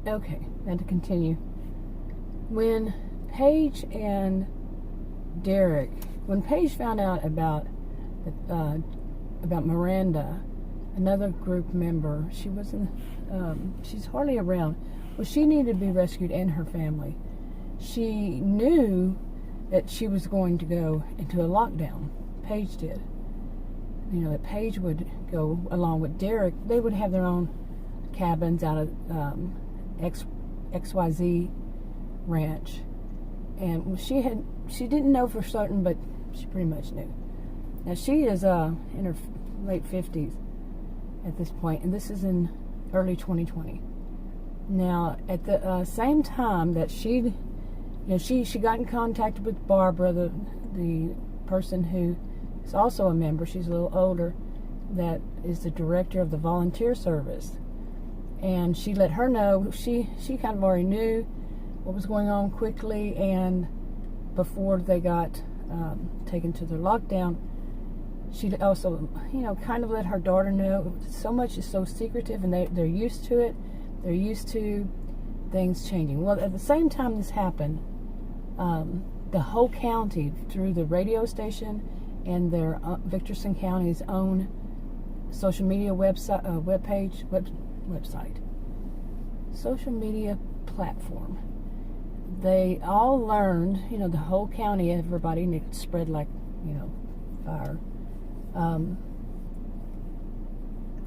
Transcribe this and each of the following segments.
Okay, and to continue. When Paige and Derek, when Paige found out about Miranda, another group member, she's hardly around. Well, she needed to be rescued and her family. She knew that she was going to go into a lockdown. Paige did. You know, that Paige would go along with Derek. They would have their own cabins out of XYZ ranch. And she didn't know for certain, but she pretty much knew. Now she is in her late 50s at this point, and this is in early 2020. Now, at the same time that she got in contact with Barbara, the person who is also a member. She's a little older, that is the director of the volunteer service, and she let her know. She kind of already knew what was going on quickly, and before they got taken to their lockdown, she also, kind of let her daughter know. So much is so secretive, and they're used to it. They're used to things changing. Well, at the same time this happened, the whole county, through the radio station and their Victorson County's own social media social media platform, they all learned, the whole county, everybody, and it spread like, fire,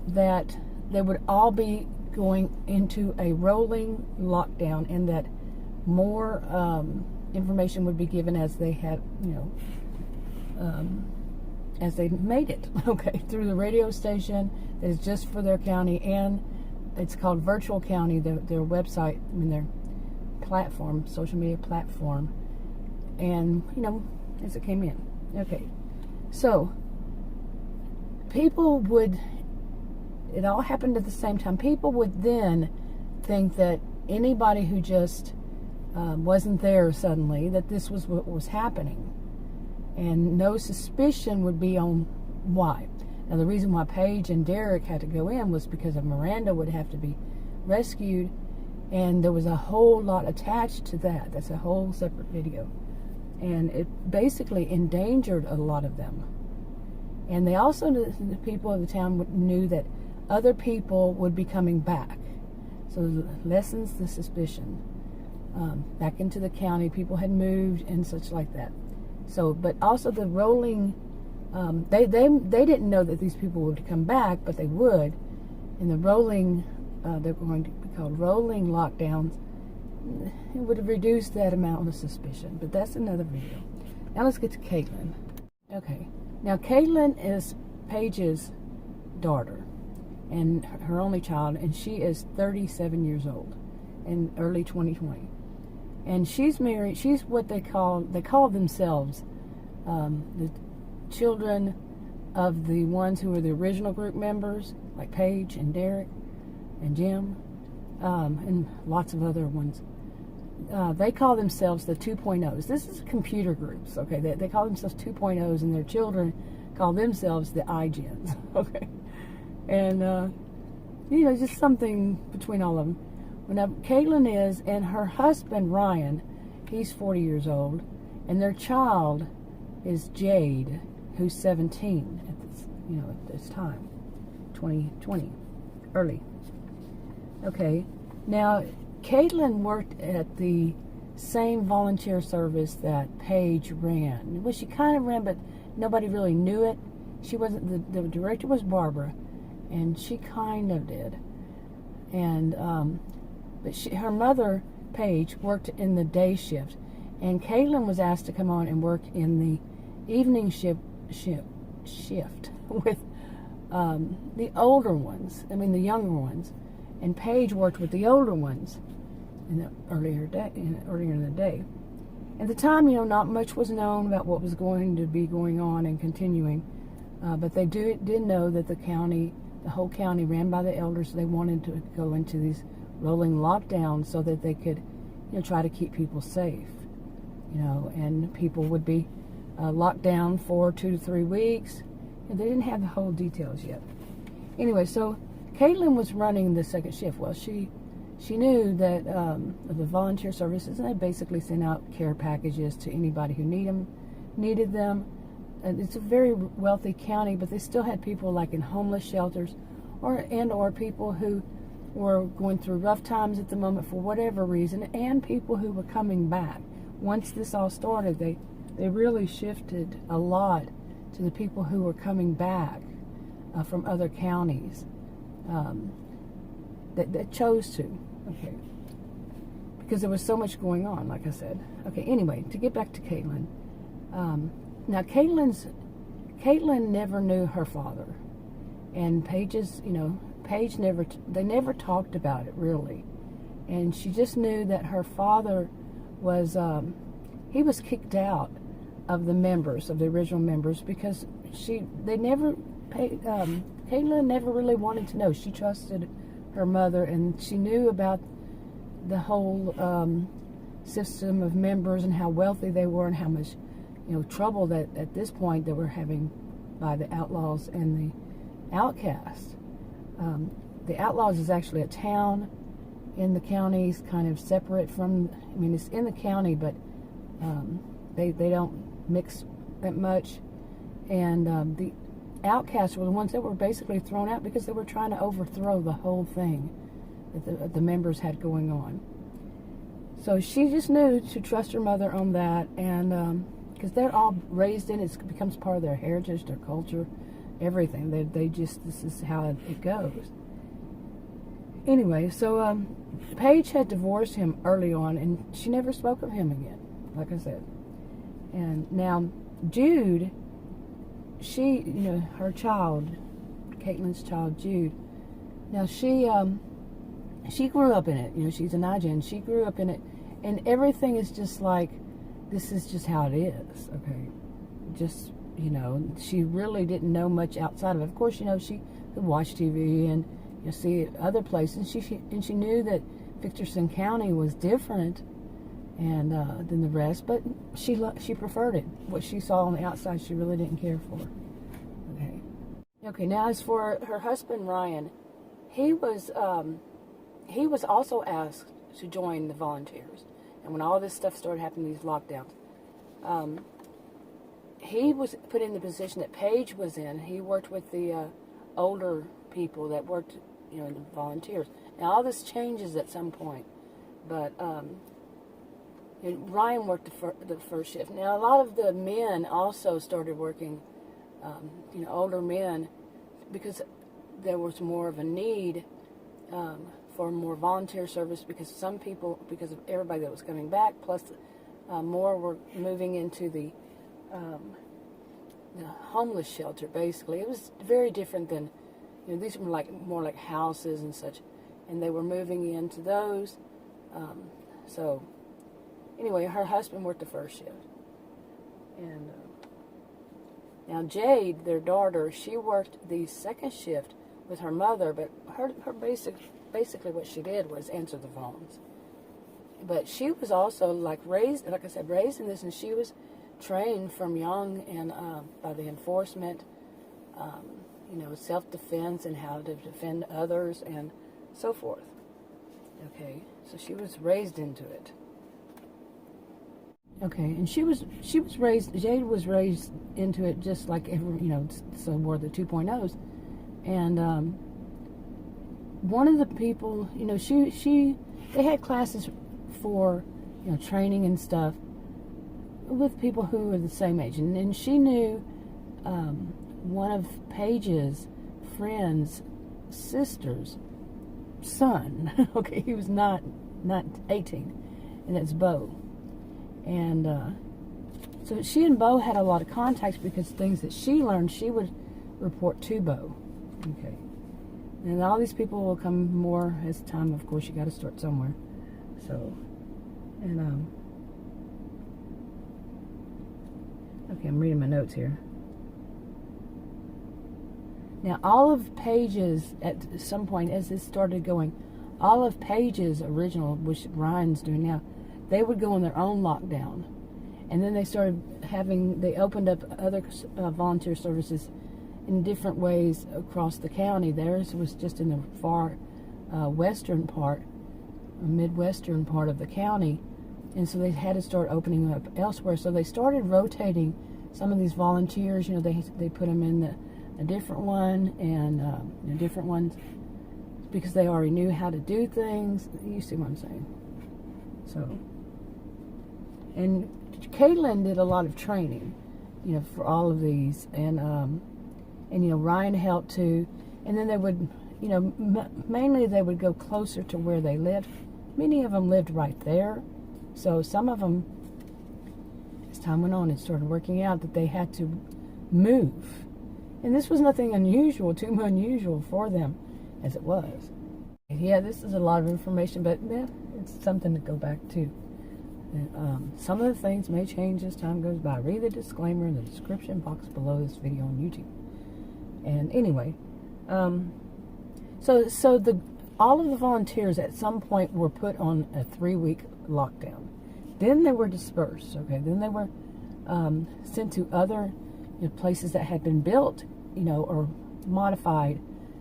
that they would all be going into a rolling lockdown, and that more information would be given as they had, as they made it, okay, through the radio station that is just for their county, and it's called Virtual County, their website, their platform, social media platform, and, as it came in. Okay, so people would, it all happened at the same time. People would then think that anybody who just wasn't there suddenly, that this was what was happening, and no suspicion would be on why. Now, the reason why Paige and Derek had to go in was because of Miranda would have to be rescued, and there was a whole lot attached to that. That's a whole separate video, and it basically endangered a lot of them. And they also, the people of the town knew that other people would be coming back, so it lessens the suspicion. Back into the county, people had moved and such like that. So, but also the rolling, they didn't know that these people would come back, but they would. And the rolling, they're going to be called rolling lockdowns. It would have reduced that amount of suspicion, but that's another video. Now let's get to Caitlyn. Okay, now Caitlyn is Paige's daughter and her only child, and she is 37 years old in early 2020. And she's married. She's what they call themselves the children of the ones who were the original group members, like Paige and Derek and Jim, and lots of other ones. They call themselves the 2.0s. This is computer groups, okay? They call themselves 2.0s, and their children call themselves the iGens, okay? And, just something between all of them. Now, Caitlyn is, and her husband, Ryan, he's 40 years old, and their child is Jade, who's 17 at this time, 2020, early. Okay, now, Caitlyn worked at the same volunteer service that Paige ran. Well, she kind of ran, but nobody really knew it. She wasn't, the director was Barbara, and she kind of did. And, but her mother, Paige, worked in the day shift, and Caitlyn was asked to come on and work in the evening shift with the older ones. The younger ones, and Paige worked with the older ones earlier in the day. At the time, not much was known about what was going to be going on and continuing, but they did know that the whole county ran by the elders. They wanted to go into these rolling lockdowns so that they could, try to keep people safe, and people would be locked down for 2 to 3 weeks. And they didn't have the whole details yet. Anyway, so Caitlyn was running the second shift. Well, she she knew that the volunteer services, and they basically sent out care packages to anybody who needed them. And it's a very wealthy county, but they still had people like in homeless shelters, or people who were going through rough times at the moment for whatever reason, and people who were coming back. Once this all started, they really shifted a lot to the people who were coming back from other counties that chose to, okay, because there was so much going on, like I said. Okay, anyway, to get back to Caitlyn. Now, Caitlyn never knew her father, and Paige they never talked about it, really. And she just knew that her father was, he was kicked out of the original members, because Caitlyn never really wanted to know. She trusted her mother, and she knew about the whole system of members and how wealthy they were, and how much trouble that at this point they were having by the Outlaws and the Outcasts. The Outlaws is actually a town in the county, kind of separate from, it's in the county, but they don't mix that much. And the Outcasts were the ones that were basically thrown out because they were trying to overthrow the whole thing that the members had going on. So she just knew to trust her mother on that, and because they're all raised in it, it becomes part of their heritage, their culture, everything. This is how it goes. Anyway, so Paige had divorced him early on, and she never spoke of him again, like I said. And now Jude, her child, Caitlyn's child, Jude. Now she grew up in it. She's an IJ, and she grew up in it, and everything is just like, this is just how it is, okay? Just, she really didn't know much outside of it. Of course, she could watch TV and see other places. She knew that Victorson County was different and than the rest, but she preferred it. What she saw on the outside, she really didn't care for. Okay. Now as for her husband Ryan, he was also asked to join the volunteers. And when all this stuff started happening, these lockdowns, he was put in the position that Paige was in. He worked with the older people that worked, in the volunteers. Now all this changes at some point, but Ryan worked the first shift. Now a lot of the men also started working, older men, because there was more of a need for more volunteer service, because because of everybody that was coming back, plus more were moving into the homeless shelter. Basically, it was very different than, these were more like houses and such, and they were moving into those. So anyway, her husband worked the first shift, and now Jade, their daughter, she worked the second shift with her mother, but her basically what she did was answer the phones. But she was also raised in this, and she was trained from young and by the enforcement, self-defense and how to defend others and so forth. Okay, so she was raised into it. Okay, and Jade was raised into it just like so were the 2.0s. And one of the people, they had classes for, training and stuff with people who were the same age. And she knew one of Paige's friend's sister's son. Okay, he was not 18, and that's Bo. And so she and Bo had a lot of contacts, because things that she learned, she would report to Bo. Okay. And all these people will come more as time. Of course, you got to start somewhere. So, and okay, I'm reading my notes here. Now, all of Paige's, at some point as this started going, all of Paige's original, which Ryan's doing now, they would go on their own lockdown. And then they opened up other volunteer services in different ways across the county. Theirs was just in the far western part midwestern part of the county, and so they had to start opening up elsewhere. So they started rotating some of these volunteers. You know, they put them in a different one and different ones because they already knew how to do things. You see what I'm saying? So, and Caitlyn did a lot of training, you know, for all of these, and you know, Ryan helped too. And then they would, you know, mainly they would go closer to where they lived. Many of them lived right there. So some of them, as time went on, it started working out that they had to move. And this was nothing unusual, too unusual for them as it was. Yeah, this is a lot of information, but yeah, it's something to go back to. And, some of the things may change as time goes by. Read the disclaimer in the description box below this video on YouTube. And anyway, so all of the volunteers at some point were put on a 3-week lockdown. Then they were dispersed. Okay, then they were sent to other, you know, places that had been built, you know, or modified,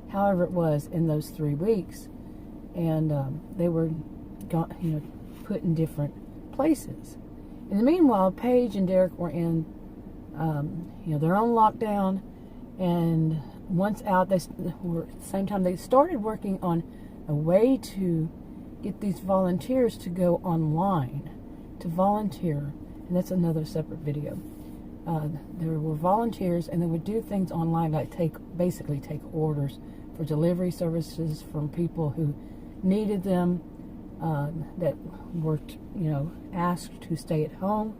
however it was, in those 3 weeks, and they were put in different places. In the meanwhile, Paige and Derek were in their own lockdown, and once out, they were at the same time they started working on a way to get these volunteers to go online to volunteer, and that's another separate video. There were volunteers, and they would do things online, like basically take orders for delivery services from people who needed them, that were, you know, asked to stay at home,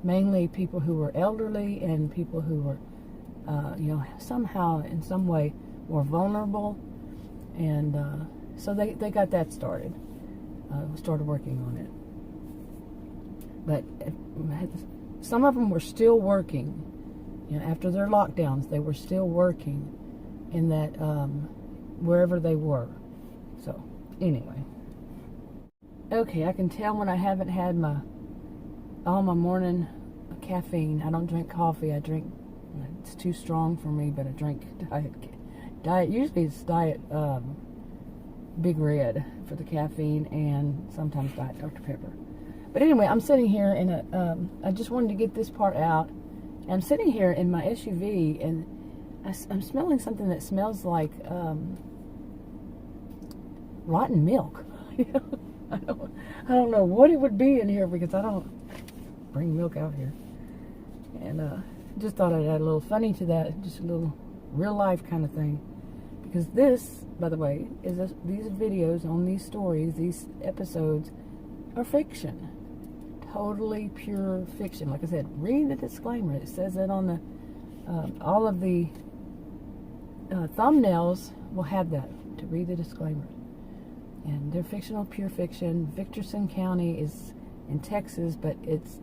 mainly people who were elderly and people who were, you know, somehow in some way more vulnerable, and so they got that started. Started working on it, but some of them were still working. You know, after their lockdowns, they were still working in that wherever they were. So anyway, okay, I can tell when I haven't had all my morning caffeine. I don't drink coffee. I drink. It's too strong for me, but I drink diet. Usually it's diet Big Red for the caffeine, and sometimes Diet Dr. Pepper. But anyway, I'm sitting here in I just wanted to get this part out. I'm sitting here in my SUV, and I'm smelling something that smells like rotten milk. I don't know what it would be in here, because I don't bring milk out here. And just thought I'd add a little funny to that, just a little real life kind of thing. Because this, by the way, is these videos on these stories, these episodes, are fiction. Totally pure fiction. Like I said, read the disclaimer. It says it on the all of the thumbnails will have that, to read the disclaimer. And they're fictional, pure fiction. Victorson County is in Texas, but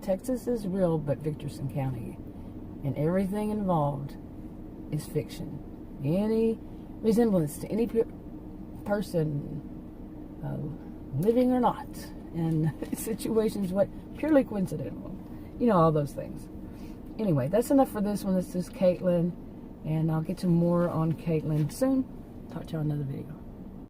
Texas is real, but Victorson County and everything involved is fiction. Any resemblance to any person, living or not, and situations what purely coincidental, you know, all those things. Anyway, that's enough for this one. This is Caitlyn, and I'll get to more on Caitlyn soon. Talk to you on another video.